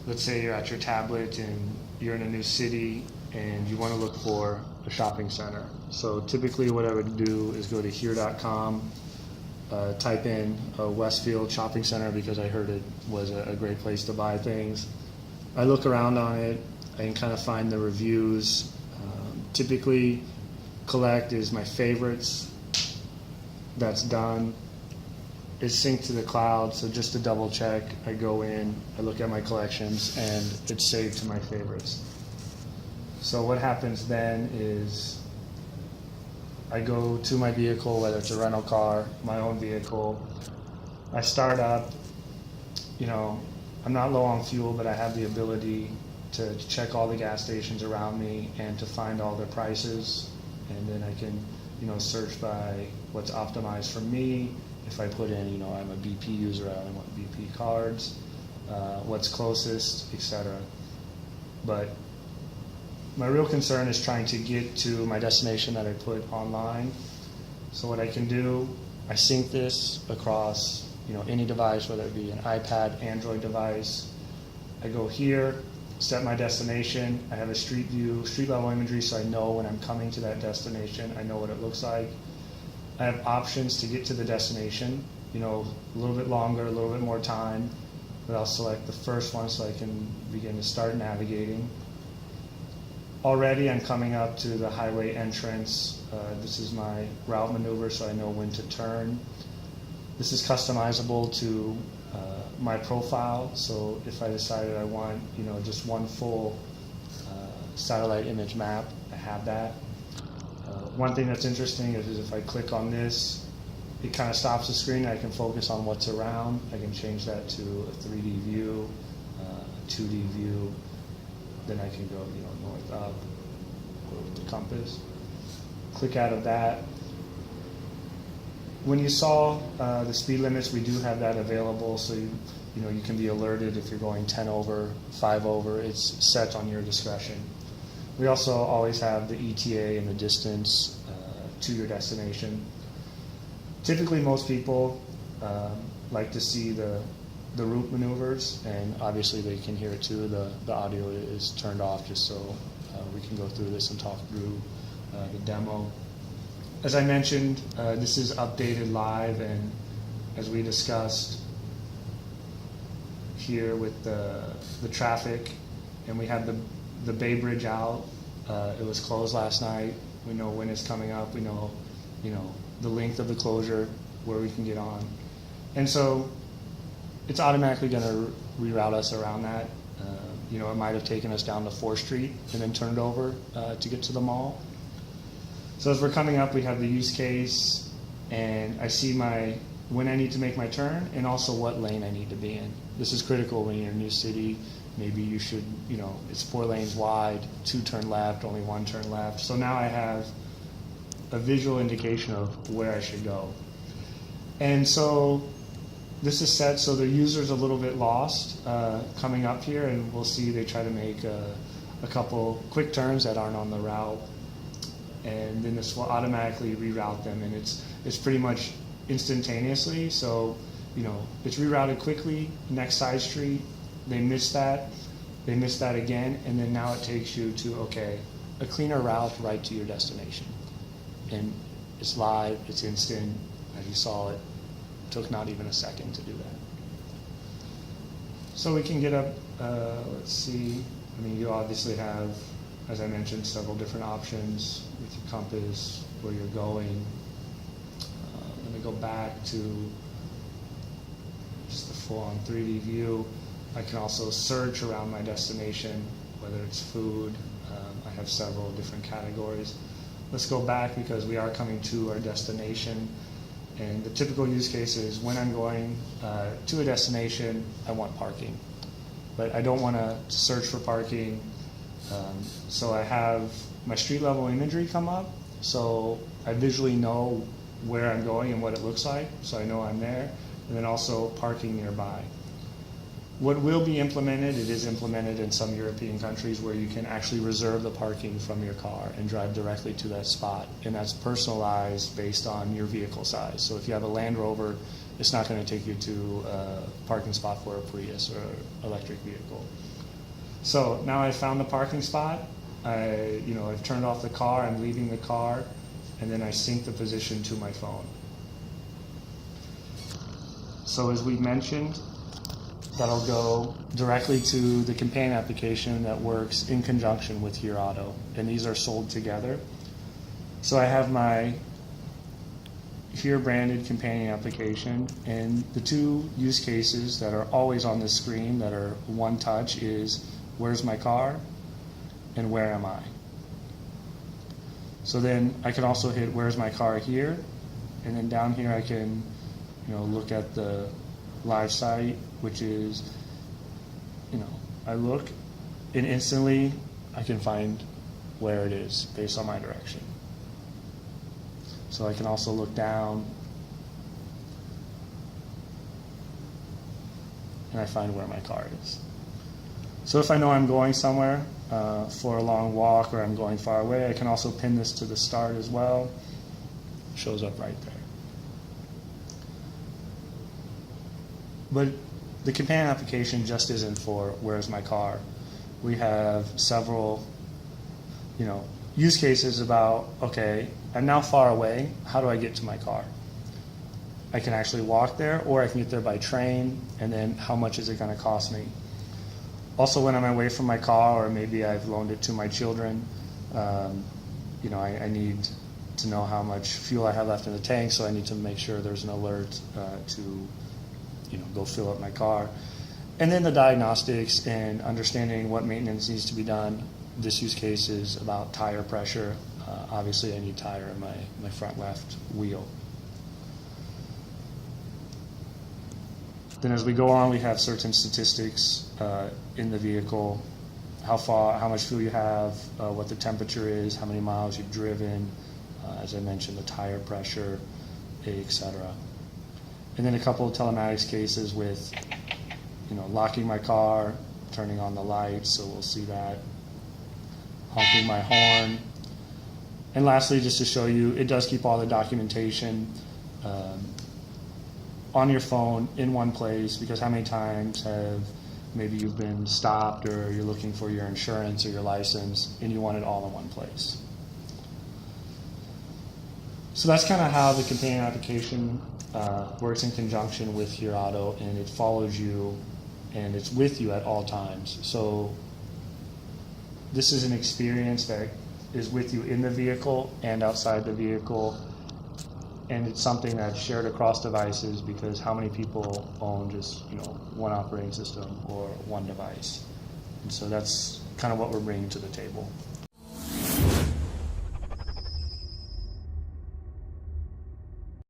let's say you're at your tablet and you're in a new city and you want to look for a shopping center. So typically what I would do is go to here.com, type in Westfield Shopping Center because I heard it was a great place to buy things. I look around on it, I can kind of find the reviews. Typically, collect is my favorites. That's done. It's synced to the cloud, so just to double check, I go in, I look at my collections, and it's saved to my favorites. So what happens then is I go to my vehicle, whether it's a rental car, my own vehicle. I start up, I'm not low on fuel, but I have the ability to check all the gas stations around me and to find all their prices. And then I can, search by what's optimized for me. If I put in, I'm a BP user, I only want BP cards, what's closest, etc. But my real concern is trying to get to my destination that I put online. So what I can do, I sync this across any device, whether it be an iPad, Android device. I go here, set my destination. I have a street view, street level imagery, so I know when I'm coming to that destination, I know what it looks like. I have options to get to the destination, a little bit longer, a little bit more time, but I'll select the first one so I can begin to start navigating. Already I'm coming up to the highway entrance. This is my route maneuver, so I know when to turn. This is customizable to my profile, so if I decided I want just one full satellite image map, I have that. One thing that's interesting is if I click on this, it kind of stops the screen and I can focus on what's around. I can change that to a 3D view, a 2D view. Then I can go north up, go with the compass. Click out of that. When you saw the speed limits, we do have that available, so you can be alerted if you're going 10 over, 5 over. It's set on your discretion. We also always have the ETA and the distance to your destination. Typically, most people like to see the route maneuvers, and obviously they can hear it too. The audio is turned off just so we can go through this and talk through the demo. As I mentioned, this is updated live, and as we discussed here with the traffic, and we have the Bay Bridge out. It was closed last night. We know when it's coming up. We know, the length of the closure, where we can get on, and so it's automatically going to reroute us around that. It might have taken us down to 4th Street and then turned over to get to the mall. So as we're coming up, we have the use case, and I see when I need to make my turn, and also what lane I need to be in. This is critical when you're in a new city. Maybe you should, it's 4 lanes wide, 2 turn left, only 1 turn left. So now I have a visual indication of where I should go. And so this is set so the user's a little bit lost coming up here, and we'll see they try to make a couple quick turns that aren't on the route. And then this will automatically reroute them, and it's pretty much instantaneously. So, it's rerouted quickly, next side street, they missed that again, and then now it takes you to, a cleaner route right to your destination. And it's live, it's instant, as you saw it took not even a second to do that. So we can get up, let's see, you obviously have, as I mentioned, several different options with your compass, where you're going. Let me go back to just the full-on 3D view. I can also search around my destination, whether it's food. I have several different categories. Let's go back because we are coming to our destination. And the typical use case is when I'm going to a destination, I want parking. But I don't want to search for parking. So I have my street level imagery come up. So I visually know where I'm going and what it looks like. So I know I'm there. And then also parking nearby. What will be implemented, it is implemented in some European countries where you can actually reserve the parking from your car and drive directly to that spot. And that's personalized based on your vehicle size. So if you have a Land Rover, it's not going to take you to a parking spot for a Prius or electric vehicle. So now I've found the parking spot. I've turned off the car, I'm leaving the car, and then I sync the position to my phone. So as we mentioned, that'll go directly to the companion application that works in conjunction with Here Auto, and these are sold together. So I have my Here branded companion application, and the two use cases that are always on the screen that are one touch is where's my car and where am I. So then I can also hit where's my car here, and then down here I can look at the live site, which is, I look and instantly I can find where it is based on my direction. So I can also look down and I find where my car is. So if I know I'm going somewhere for a long walk or I'm going far away, I can also pin this to the start as well. It shows up right there. But the companion application just isn't for where's my car. We have several, use cases about, okay, I'm now far away, how do I get to my car? I can actually walk there, or I can get there by train, and then how much is it going to cost me? Also, when I'm away from my car, or maybe I've loaned it to my children, I need to know how much fuel I have left in the tank, so I need to make sure there's an alert to go fill up my car. And then the diagnostics and understanding what maintenance needs to be done. This use case is about tire pressure. Obviously, I need tire in my front left wheel. Then as we go on, we have certain statistics in the vehicle, how much fuel you have, what the temperature is, how many miles you've driven, as I mentioned, the tire pressure, etc. And then a couple of telematics cases with, locking my car, turning on the lights, so we'll see that, honking my horn. And lastly, just to show you, it does keep all the documentation on your phone in one place, because how many times have maybe you've been stopped or you're looking for your insurance or your license and you want it all in one place. So that's kind of how the companion application works in conjunction with your auto, and it follows you and it's with you at all times. So this is an experience that is with you in the vehicle and outside the vehicle, and it's something that's shared across devices, because how many people own just one operating system or one device? And so that's kind of what we're bringing to the table.